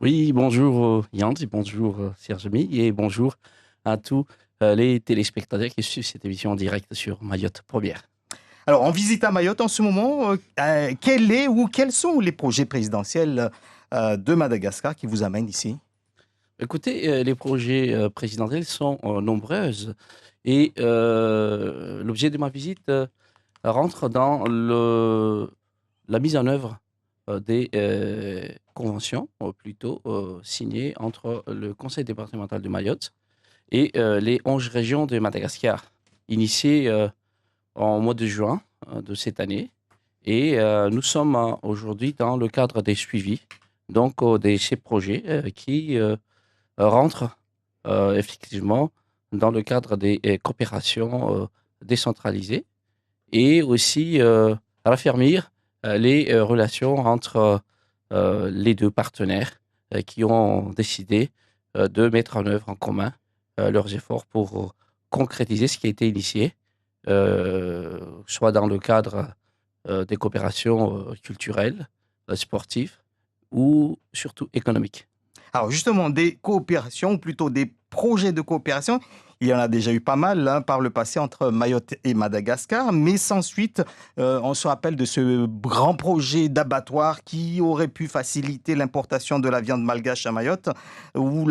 Oui, bonjour Yann, et bonjour Serge Mi, et bonjour à tous les téléspectateurs qui suivent cette émission en direct sur Mayotte Première. Alors, on visite à Mayotte en ce moment. Quel est ou quels sont les projets présidentiels de Madagascar qui vous amènent ici? Écoutez, les projets présidentiels sont nombreuses et l'objet de ma visite rentre dans la mise en œuvre des conventions, plutôt signées entre le conseil départemental de Mayotte et les 11 régions de Madagascar, initiées en mois de juin de cette année. Et nous sommes aujourd'hui dans le cadre des suivis, donc de ces projets qui rentrent effectivement dans le cadre des coopérations décentralisées et aussi raffermir les relations entre les deux partenaires qui ont décidé de mettre en œuvre en commun leurs efforts pour concrétiser ce qui a été initié, soit dans le cadre des coopérations culturelles, sportives ou surtout économiques. Alors, justement, des coopérations, ou plutôt des projets de coopération, il y en a déjà eu pas mal hein, par le passé entre Mayotte et Madagascar, mais sans suite, on se rappelle de ce grand projet d'abattoir qui aurait pu faciliter l'importation de la viande malgache à Mayotte, ou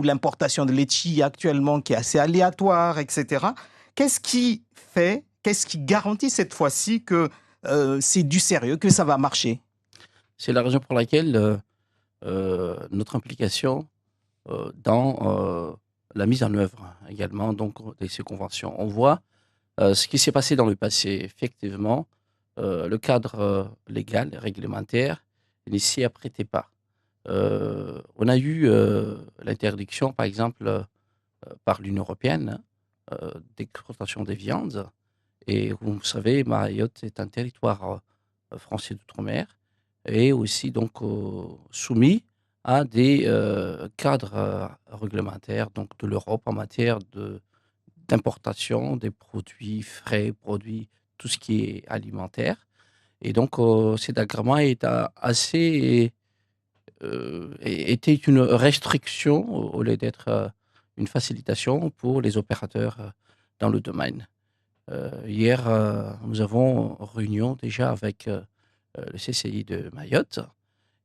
l'importation de litchi actuellement qui est assez aléatoire, etc. Qu'est-ce qui garantit cette fois-ci que c'est du sérieux, que ça va marcher? C'est la raison pour laquelle notre implication dans la mise en œuvre également donc, de ces conventions. On voit ce qui s'est passé dans le passé. Effectivement, le cadre légal et réglementaire ne s'y apprêtait pas. On a eu l'interdiction, par exemple, par l'Union européenne d'exportation des viandes. Et vous savez, Mayotte est un territoire français d'outre-mer et aussi donc soumis à des cadres réglementaires donc de l'Europe en matière d'importation des produits frais, produits, tout ce qui est alimentaire. Et donc cet agrément était une restriction au lieu d'être une facilitation pour les opérateurs dans le domaine. Hier, nous avons réunion déjà avec le CCI de Mayotte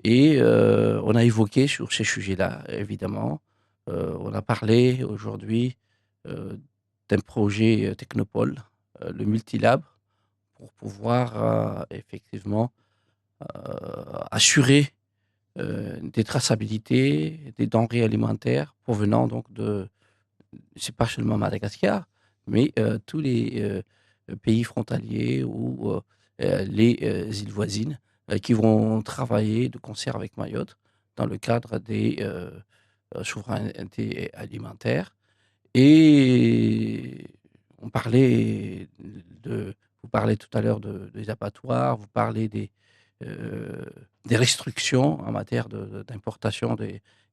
et on a évoqué sur ces sujets-là, évidemment. On a parlé aujourd'hui euh, d'un projet Technopole, le Multilab, pour pouvoir effectivement assurer des traçabilités, des denrées alimentaires provenant donc c'est pas seulement Madagascar, mais tous les pays frontaliers ou les îles voisines qui vont travailler de concert avec Mayotte dans le cadre des souverainetés alimentaires. Et on parlait vous parlez tout à l'heure des abattoirs, vous parlez euh, des restrictions en matière d'importation.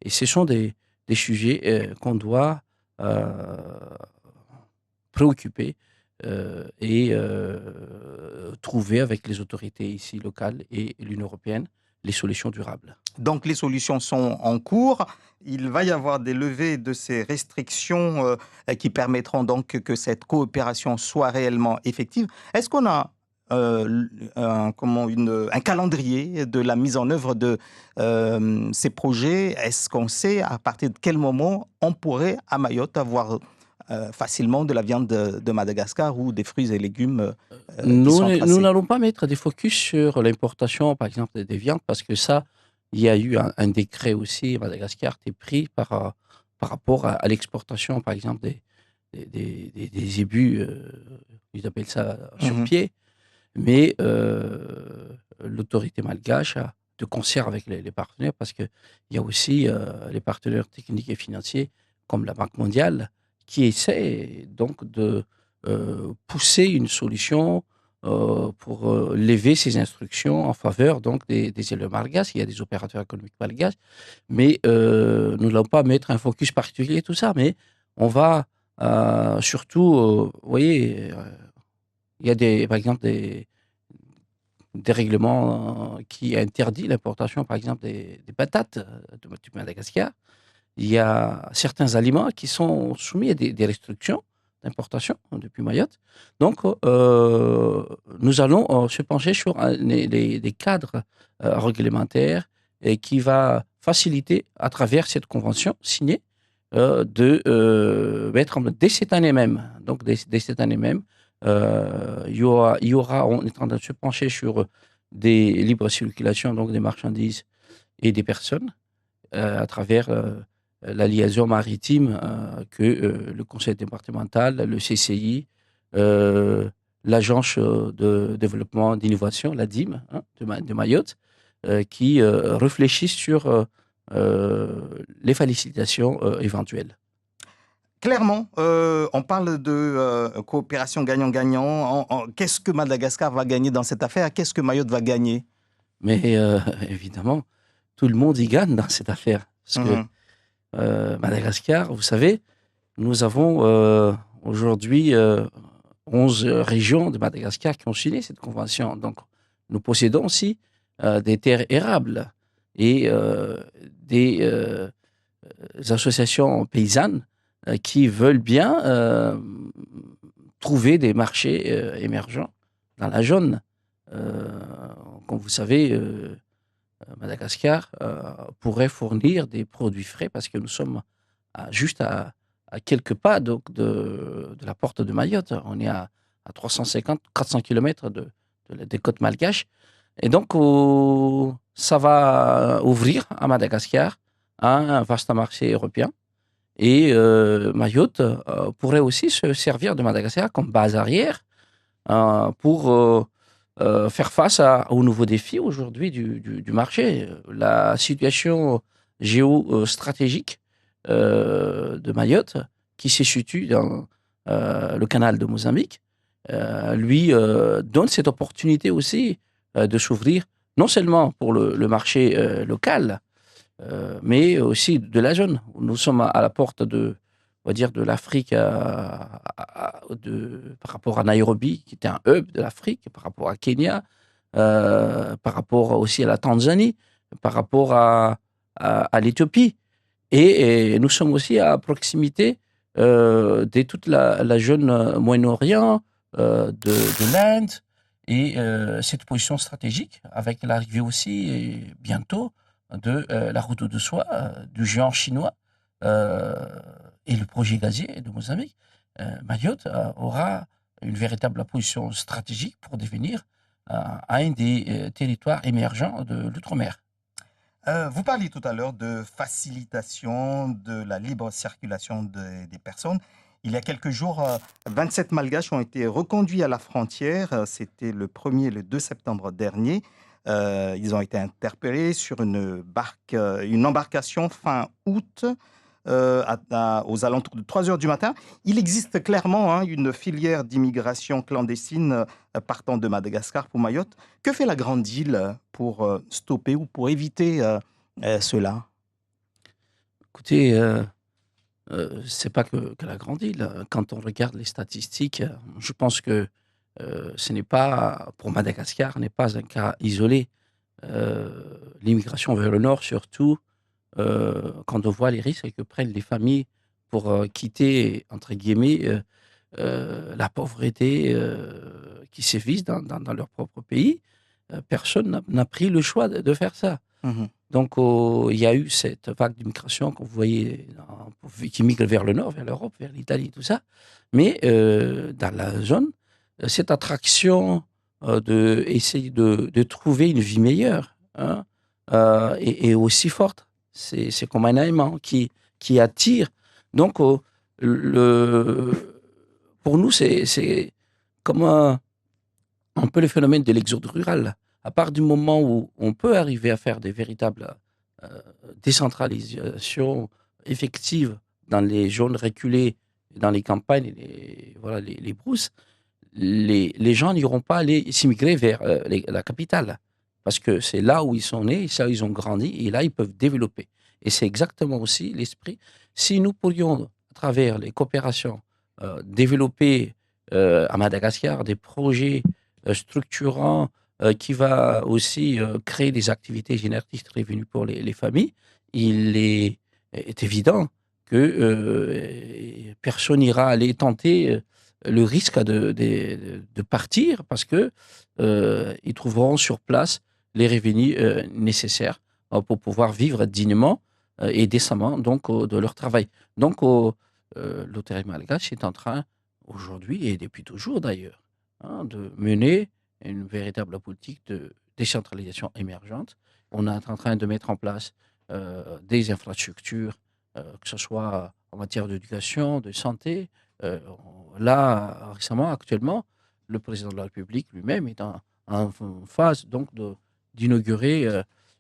Et ce sont des sujets qu'on doit euh, préoccuper et trouver avec les autorités ici locales et l'Union européenne les solutions durables. Donc les solutions sont en cours. Il va y avoir des levées de ces restrictions qui permettront donc que cette coopération soit réellement effective. Est-ce qu'on a un calendrier de la mise en œuvre de ces projets? Est-ce qu'on sait à partir de quel moment on pourrait à Mayotte avoir facilement de la viande de Madagascar ou des fruits et légumes qui sont Nous tracés? n'allons pas mettre des focus sur l'importation, par exemple, des viandes, parce que ça, il y a eu un décret aussi, Madagascar, qui est pris par rapport à l'exportation, par exemple, des zébus, ils appellent ça sur Mhm. pied, mais l'autorité malgache, de concert avec les partenaires, parce qu'il y a aussi les partenaires techniques et financiers, comme la Banque mondiale, qui essaient donc de pousser une solution pour lever ces instructions en faveur donc des éleveurs malgaches. Il y a des opérateurs économiques malgaches, mais nous n'allons pas mettre un focus particulier sur tout ça, mais on va surtout, vous voyez, il y a par exemple des règlements qui interdit l'importation, par exemple, des patates du Madagascar. Il y a certains aliments qui sont soumis à des restrictions d'importation depuis Mayotte. Donc, nous allons se pencher sur les cadres réglementaires et qui va faciliter, à travers cette convention signée, de mettre dès cette année même. Donc, dès cette année même, on est en train de se pencher sur des libres circulations, donc des marchandises et des personnes, à travers la liaison maritime que le conseil départemental, le CCI, l'agence de développement d'innovation, la DIM, hein, de Mayotte, qui réfléchissent sur les félicitations éventuelles. Clairement, on parle de coopération gagnant-gagnant. Qu'est-ce que Madagascar va gagner dans cette affaire? Qu'est-ce que Mayotte va gagner? Mais évidemment, tout le monde y gagne dans cette affaire. Parce que Mhm. Madagascar, vous savez, nous avons aujourd'hui 11 régions de Madagascar qui ont signé cette convention. Donc, nous possédons aussi des terres érables et des associations paysannes qui veulent bien trouver des marchés émergents dans la zone. Euh, Comme vous savez, Madagascar pourrait fournir des produits frais parce que nous sommes juste à quelques pas donc, de la porte de Mayotte. On est à 350, 400 km des côtes malgaches. Et donc, ça va ouvrir à Madagascar un vaste marché européen. Et Mayotte pourrait aussi se servir de Madagascar comme base arrière pour faire face aux nouveaux défis aujourd'hui du marché. La situation géostratégique de Mayotte, qui se situe dans le canal de Mozambique, lui donne cette opportunité aussi de s'ouvrir non seulement pour le marché local, mais aussi de la zone. Nous sommes à la porte on va dire, de l'Afrique par rapport à Nairobi, qui était un hub de l'Afrique, par rapport à Kenya, par rapport aussi à la Tanzanie, par rapport à l'Éthiopie. Et nous sommes aussi à proximité de toute la zone Moyen-Orient, de l'Inde, et cette position stratégique, avec l'arrivée aussi, bientôt, de la route de soie du géant chinois euh, et le projet gazier de Mozambique, Mayotte aura une véritable position stratégique pour devenir un des territoires émergents de l'outre-mer. Vous parliez tout à l'heure de facilitation de la libre circulation des personnes. Il y a quelques jours, 27 Malgaches ont été reconduits à la frontière. C'était le 1er et le 2 septembre dernier. Ils ont été interpellés sur une embarcation fin août aux alentours de 3 heures du matin. Il existe clairement une filière d'immigration clandestine partant de Madagascar pour Mayotte. Que fait la Grande Île pour stopper ou pour éviter cela? Écoutez, c'est pas que la grande île. Quand on regarde les statistiques, je pense que ce n'est pas, pour Madagascar, n'est pas un cas isolé. L'immigration vers le nord, surtout, quand on voit les risques que prennent les familles pour quitter, entre guillemets, la pauvreté qui sévit dans leur propre pays, personne n'a pris le choix de faire ça. Mhm. Donc, il y a eu cette vague d'immigration qu'on voyait qui migre vers le nord, vers l'Europe, vers l'Italie, tout ça. Mais dans la zone, cette attraction d'essayer de trouver une vie meilleure hein, est aussi forte. C'est comme un aimant qui attire. Donc, pour nous, c'est comme un peu le phénomène de l'exode rural. À part du moment où on peut arriver à faire des véritables euh, décentralisations effectives dans les zones reculées, dans les campagnes, voilà, les brousses, les gens n'iront pas aller s'immigrer vers la capitale. Parce que c'est là où ils sont nés, c'est là où ils ont grandi, et là, ils peuvent développer. Et c'est exactement aussi l'esprit. Si nous pourrions, à travers les coopérations, développer à Madagascar des projets structurants qui va aussi créer des activités génératrices de revenus pour les familles, il est évident que personne n'ira aller tenter le risque de partir parce que ils trouveront sur place les revenus nécessaires pour pouvoir vivre dignement et décemment donc de leur travail. Donc l'hôtellerie malgache est en train aujourd'hui et depuis toujours d'ailleurs de mener une véritable politique de décentralisation émergente. On est en train de mettre en place des infrastructures, que ce soit en matière d'éducation, de santé. Euh, Là, récemment, actuellement, le président de la République lui-même est en phase donc d'inaugurer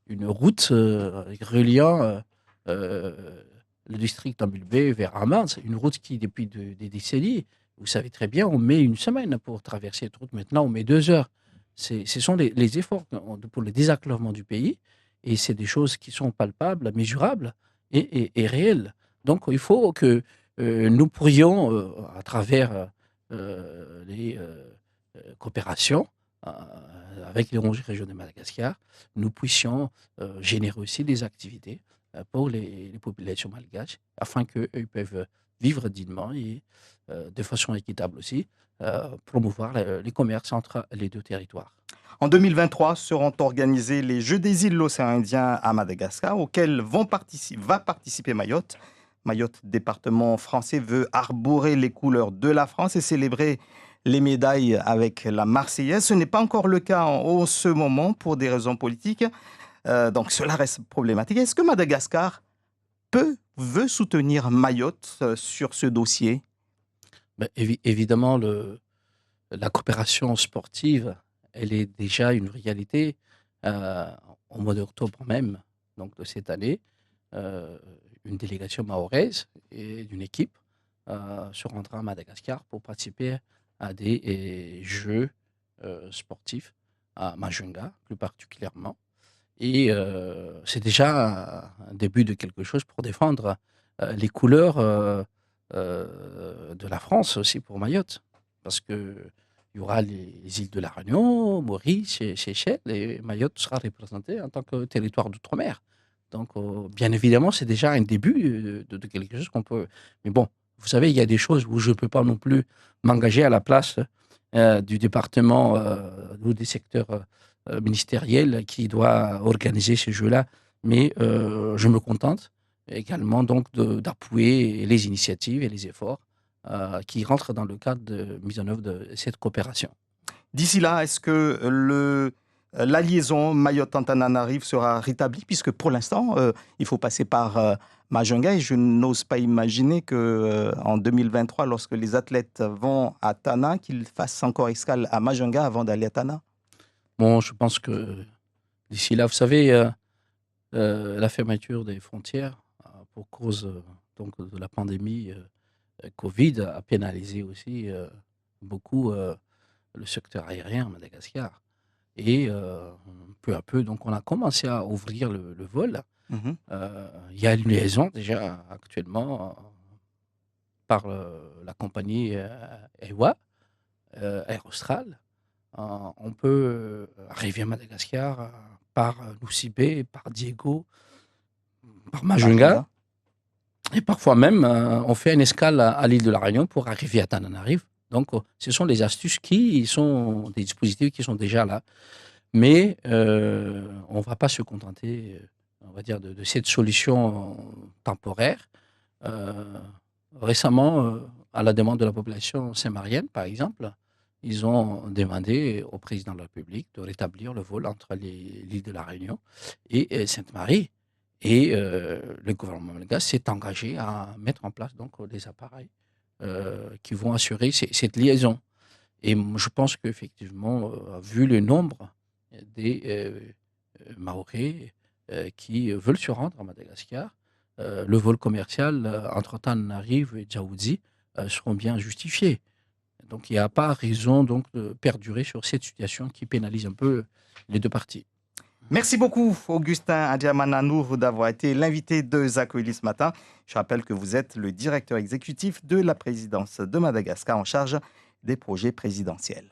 une route reliant euh, le district d'Ambulbé vers Amman. C'est une route qui, depuis des décennies, vous savez très bien, on met une semaine pour traverser cette route. Maintenant, on met 2 heures. Ce sont les efforts pour le désenclavement du pays. Et c'est des choses qui sont palpables, mesurables et réelles. Donc, il faut que nous pourrions, à travers les coopérations euh, avec les régions de Madagascar, nous puissions générer aussi des activités pour les populations malgaches, afin qu'ils peuvent vivre dignement et de façon équitable aussi, promouvoir les commerces entre les deux territoires. En 2023 seront organisés les Jeux des îles de l'océan Indien à Madagascar, auxquels va participer Mayotte. Mayotte, département français, veut arborer les couleurs de la France et célébrer les médailles avec la Marseillaise. Ce n'est pas encore le cas en ce moment pour des raisons politiques, donc cela reste problématique. Est-ce que Madagascar veut soutenir Mayotte sur ce dossier? Ben, évidemment, la coopération sportive, elle est déjà une réalité. Euh, Au mois d'octobre même, donc de cette année, euh, une délégation mahoraise et d'une équipe se rendra à Madagascar pour participer à des jeux sportifs à Majunga, plus particulièrement. Et c'est déjà un début de quelque chose pour défendre les couleurs de la France aussi pour Mayotte. Parce que il y aura les îles de la Réunion, Maurice, Seychelles, et Mayotte sera représentée en tant que territoire d'outre-mer. Donc, bien évidemment, c'est déjà un début de quelque chose qu'on peut. Mais bon, vous savez, il y a des choses où je ne peux pas non plus m'engager à la place du département ou des secteurs ministériels qui doit organiser ces jeux-là. Mais je me contente également donc d'appuyer les initiatives et les efforts qui rentrent dans le cadre de mise en œuvre de cette coopération. D'ici là, est-ce que la liaison Mayotte-Antananarive sera rétablie? Puisque pour l'instant, il faut passer par Majunga et je n'ose pas imaginer qu'en 2023, lorsque les athlètes vont à Tana, qu'ils fassent encore escale à Majunga avant d'aller à Tana. Bon, je pense que d'ici là, vous savez, la fermeture des frontières pour cause donc, de la pandémie Covid a pénalisé aussi beaucoup le secteur aérien à Madagascar. Et peu à peu, donc, on a commencé à ouvrir le vol. Mhm. Il y a une liaison déjà actuellement par la compagnie EWA, Air Austral. On peut arriver à Madagascar par Loussibé, par Diego, par Majunga. Majunga. Et parfois même, on fait une escale à l'île de la Réunion pour arriver à Tananarive. Donc, ce sont des astuces qui sont des dispositifs qui sont déjà là. Mais on ne va pas se contenter, on va dire, de cette solution temporaire. Euh, Récemment, à la demande de la population saint-marienne, par exemple, ils ont demandé au président de la République de rétablir le vol entre l'île de la Réunion et Sainte-Marie. Et le gouvernement malgache s'est engagé à mettre en place donc des appareils qui vont assurer cette liaison. Et je pense qu'effectivement, vu le nombre des Mahorais qui veulent se rendre à Madagascar, le vol commercial entre Tananarive et Djaoudzi seront bien justifiés. Donc il n'y a pas raison donc, de perdurer sur cette situation qui pénalise un peu les deux parties. Merci beaucoup, Augustin Adiamananour, d'avoir été l'invité de Zakouli ce matin. Je rappelle que vous êtes le directeur exécutif de la présidence de Madagascar en charge des projets présidentiels.